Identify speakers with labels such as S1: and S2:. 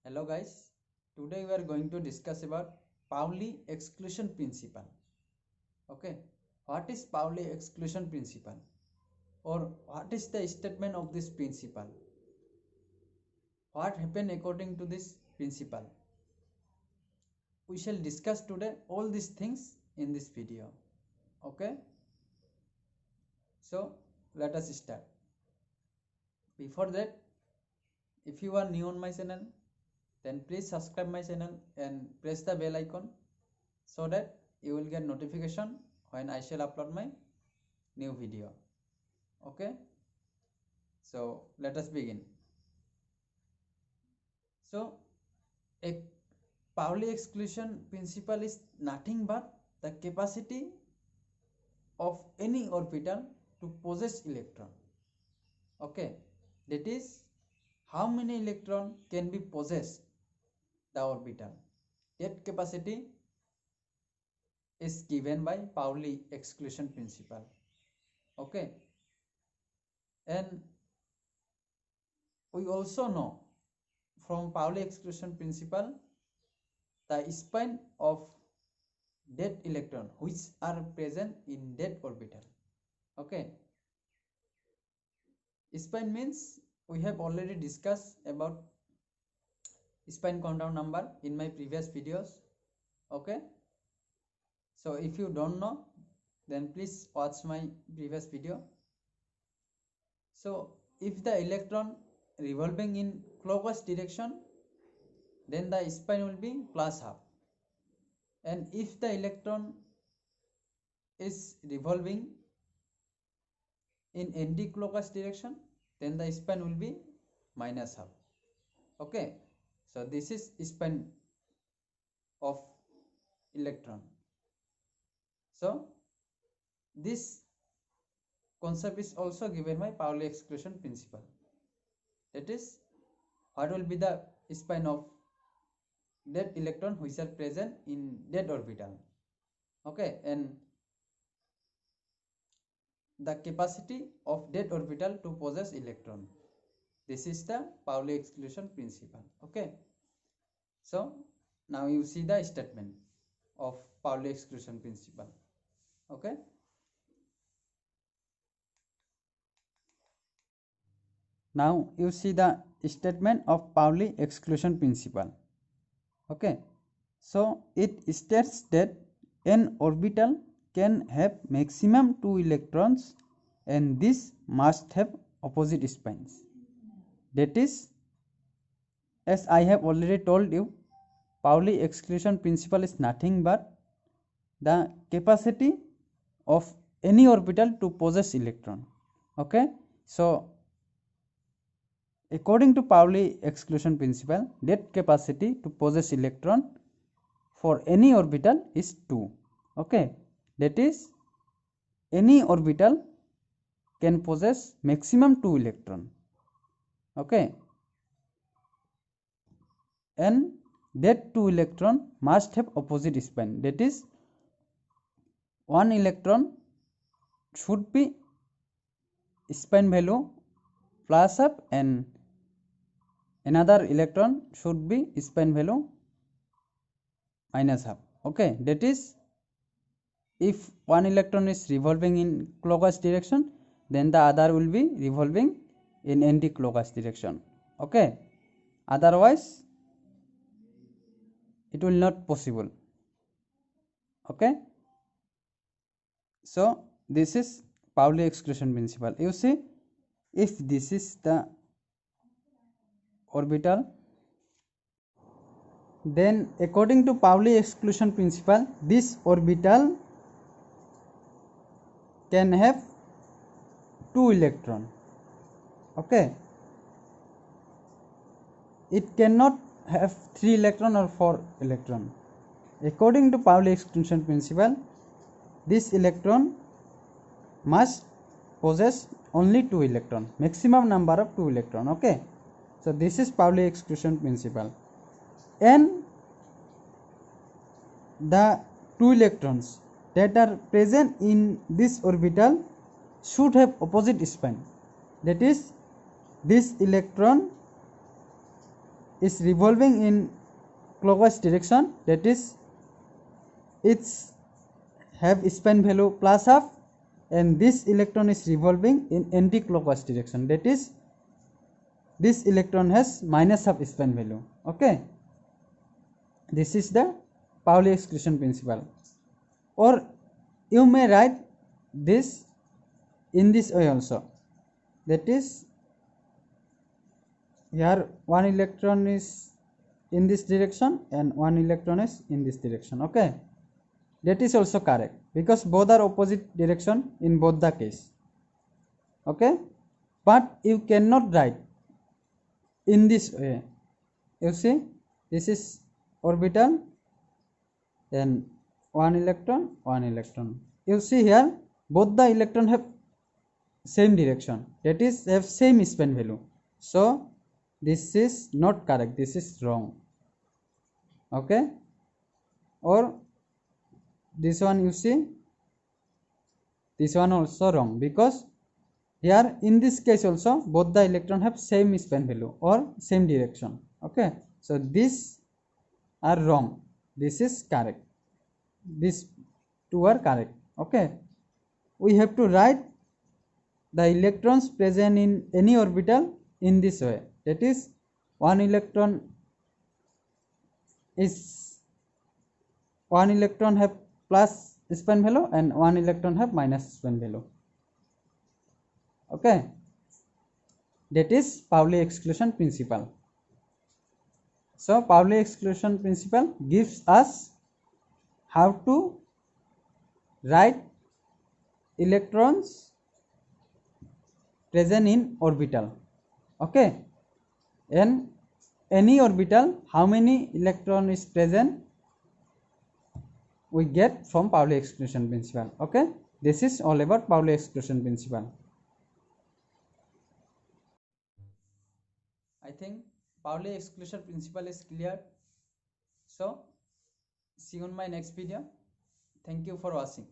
S1: Hello guys, today we are going to discuss about Pauli exclusion principle. Okay, what is Pauli exclusion principle or what is the statement of this principle? What happened according to this principle? We shall discuss today all these things in this video. Okay, so let us start. Before that, if you are new on my channel, then please subscribe my channel and press the bell icon so that you will get notification when I shall upload my new video. Okay, so let us begin. So a Pauli exclusion principle is nothing but the capacity of any orbital to possess electron. Okay, that is how many electron can be possessed the orbital. That capacity is given by Pauli exclusion principle. Okay, and we also know from Pauli exclusion principle the spin of dead electron which are present in dead orbital. Okay, spin means we have already discussed about spin quantum number in my previous videos. Okay, so if you don't know, then please watch my previous video. So if the electron revolving in clockwise direction, then the spin will be plus half, and if the electron is revolving in anti-clockwise direction, then the spin will be minus half. Okay, so this is spin of electron. So this concept is also given by Pauli exclusion principle. That is, what will be the spin of dead electron which are present in dead orbital. Okay, and the capacity of dead orbital to possess electron. This is the Pauli exclusion principle. Okay, so now you see the statement of Pauli exclusion principle. Okay, now you see the statement of Pauli exclusion principle. Okay, so it states that an orbital can have maximum 2 electrons and this must have opposite spins. That is, as I have already told you, Pauli exclusion principle is nothing but the capacity of any orbital to possess electron. Okay, so according to Pauli exclusion principle, that capacity to possess electron for any orbital is 2. Okay, that is any orbital can possess maximum 2 electron. Okay, and that 2 electron must have opposite spin. That is, one electron should be spin value plus half and another electron should be spin value minus half. Okay, that is, if one electron is revolving in clockwise direction, then the other will be revolving in anti-clockwise direction. Okay, otherwise it will not possible. Okay, so this is Pauli exclusion principle. You see, if this is the orbital, then according to Pauli exclusion principle, this orbital can have 2 electron. Okay, it cannot have 3 electron or 4 electron. According to Pauli exclusion principle, this electron must possess only 2 electron, maximum number of 2 electron. Okay, so this is Pauli exclusion principle, and the 2 electrons that are present in this orbital should have opposite spin. That is, this electron is revolving in clockwise direction, that is its have spin value plus half, and this electron is revolving in anti-clockwise direction, that is this electron has minus half spin value. Okay, this is the Pauli exclusion principle. Or you may write this in this way also, that is here one electron is in this direction and one electron is in this direction. Okay, that is also correct because both are opposite direction in both the case. Okay, but you cannot write in this way. You see, this is orbital and one electron. You see here both the electron have same direction, that is have same spin value, so this is not correct, this is wrong. Okay, or this one, you see this one also wrong because here in this case also both the electron have same spin value or same direction. Okay, so these are wrong, this is correct, these two are correct. Okay, we have to write the electrons present in any orbital in this way, that is one electron have plus spin value and one electron have minus spin value. Okay, that is Pauli exclusion principle. So Pauli exclusion principle gives us how to write electrons present in orbital. Okay, in any orbital how many electron is present we get from Pauli exclusion principle. Okay, this is all about Pauli exclusion principle. I think Pauli exclusion principle is clear. So see you on my next video. Thank you for watching.